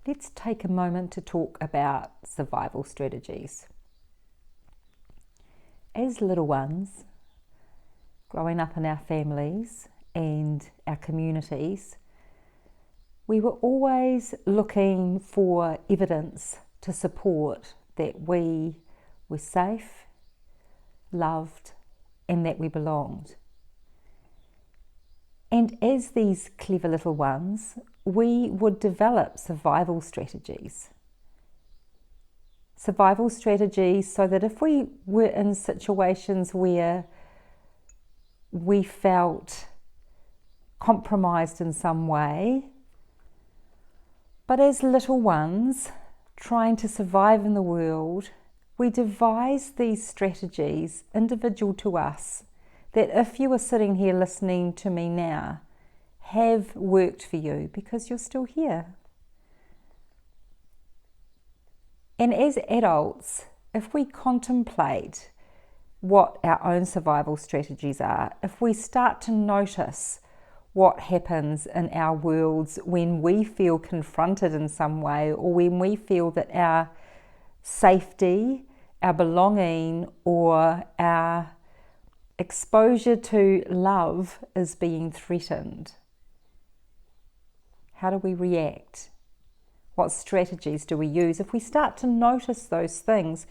let's take a moment to talk about survival strategies. As little ones, growing up in our families and our communities, we were always looking for evidence to support that we were safe, loved, and that we belonged. And as these clever little ones, we would develop survival strategies. Survival strategies so that if we were in situations where we felt compromised in some way, but as little ones trying to survive in the world, we devise these strategies individual to us that if you are sitting here listening to me now, have worked for you because you're still here. And as adults, if we contemplate what our own survival strategies are, if we start to notice what happens in our worlds when we feel confronted in some way, or when we feel that our safety, our belonging, or our exposure to love is being threatened, how do we react? What strategies do we use? If we start to notice those things,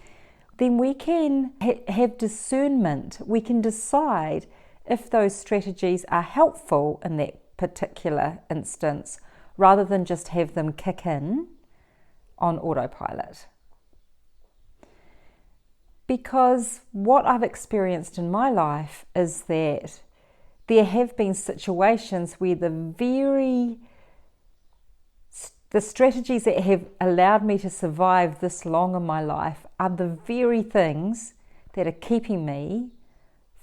then we can have discernment. We can decide if those strategies are helpful in that particular instance, rather than just have them kick in on autopilot. Because what I've experienced in my life is that there have been situations where the strategies that have allowed me to survive this long in my life are the very things that are keeping me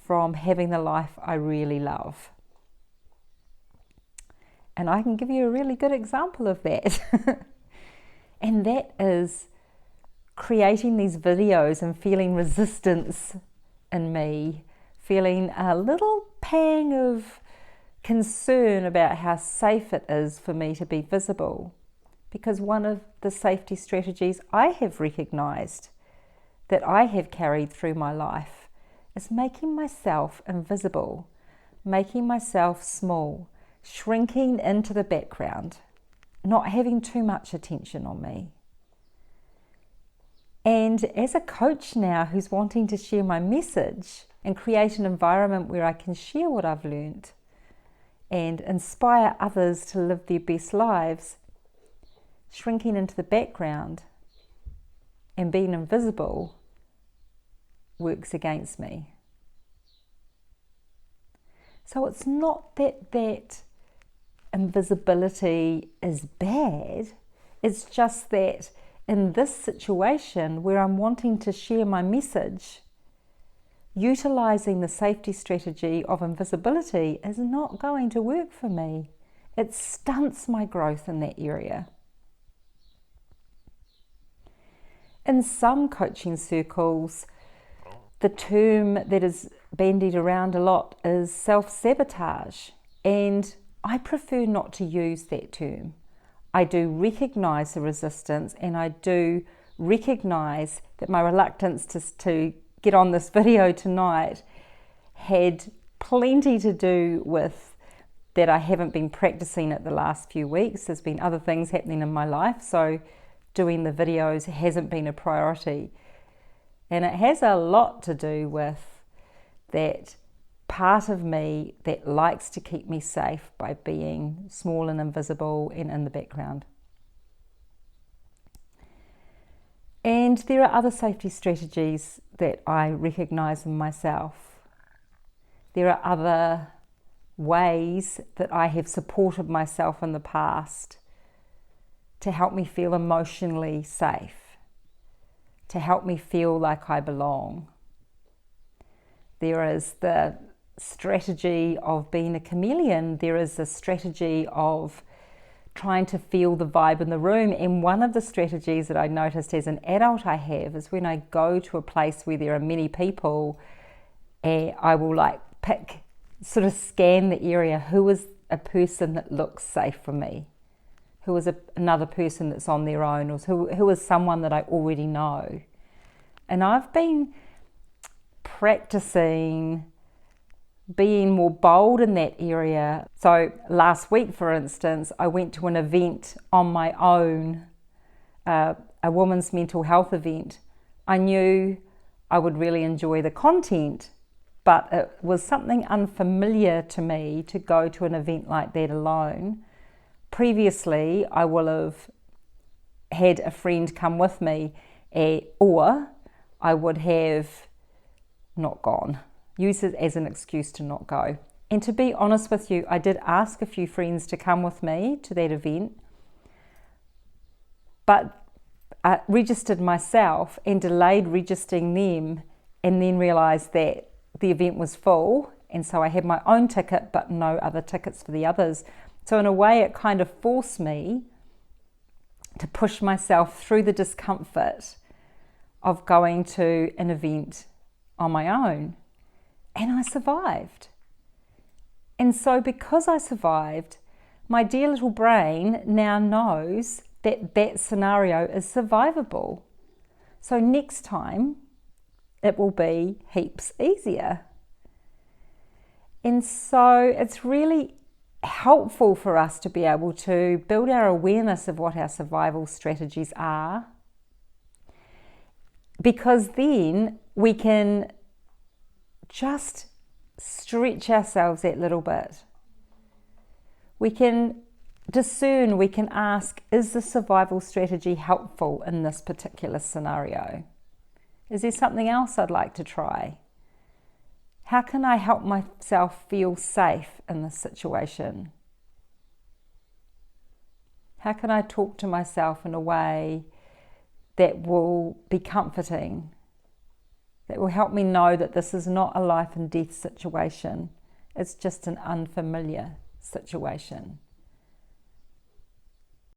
from having the life I really love. And I can give you a really good example of that. And that is creating these videos and feeling resistance in me, feeling a little pang of concern about how safe it is for me to be visible. Because one of the safety strategies I have recognized that I have carried through my life is making myself invisible, making myself small, shrinking into the background, not having too much attention on me. And as a coach now who's wanting to share my message and create an environment where I can share what I've learned and inspire others to live their best lives, shrinking into the background and being invisible works against me. So it's not that invisibility is bad, it's just that in this situation where I'm wanting to share my message, utilizing the safety strategy of invisibility is not going to work for me. It stunts my growth in that area. In some coaching circles, the term that is bandied around a lot is self-sabotage, and I prefer not to use that term. I do recognize the resistance, and I do recognize that my reluctance to get on this video tonight had plenty to do with that I haven't been practicing it the last few weeks. There's been other things happening in my life, so doing the videos hasn't been a priority. And it has a lot to do with that part of me that likes to keep me safe by being small and invisible and in the background. And there are other safety strategies that I recognize in myself. There are other ways that I have supported myself in the past to help me feel emotionally safe, to help me feel like I belong. There is the strategy of being a chameleon. There is a strategy of trying to feel the vibe in the room. And one of the strategies that I noticed as an adult I have is when I go to a place where there are many people, I will scan the area. Who is a person that looks safe for me? who is another person that's on their own, or who is someone that I already know. And I've been practicing being more bold in that area. So last week, for instance, I went to an event on my own, a women's mental health event. I knew I would really enjoy the content, but it was something unfamiliar to me to go to an event like that alone. Previously, I will have had a friend come with me, or I would have not gone. Use it as an excuse to not go. And to be honest with you, I did ask a few friends to come with me to that event, but I registered myself and delayed registering them, and then realised that the event was full, and so I had my own ticket but no other tickets for the others. So in a way, it kind of forced me to push myself through the discomfort of going to an event on my own. And I survived. And so because I survived, my dear little brain now knows that that scenario is survivable. So next time, it will be heaps easier. And so it's really helpful for us to be able to build our awareness of what our survival strategies are, because then we can just stretch ourselves that little bit. We can discern, we can ask, is the survival strategy helpful in this particular scenario? Is there something else I'd like to try? How can I help myself feel safe in this situation? How can I talk to myself in a way that will be comforting, that will help me know that this is not a life and death situation? It's just an unfamiliar situation.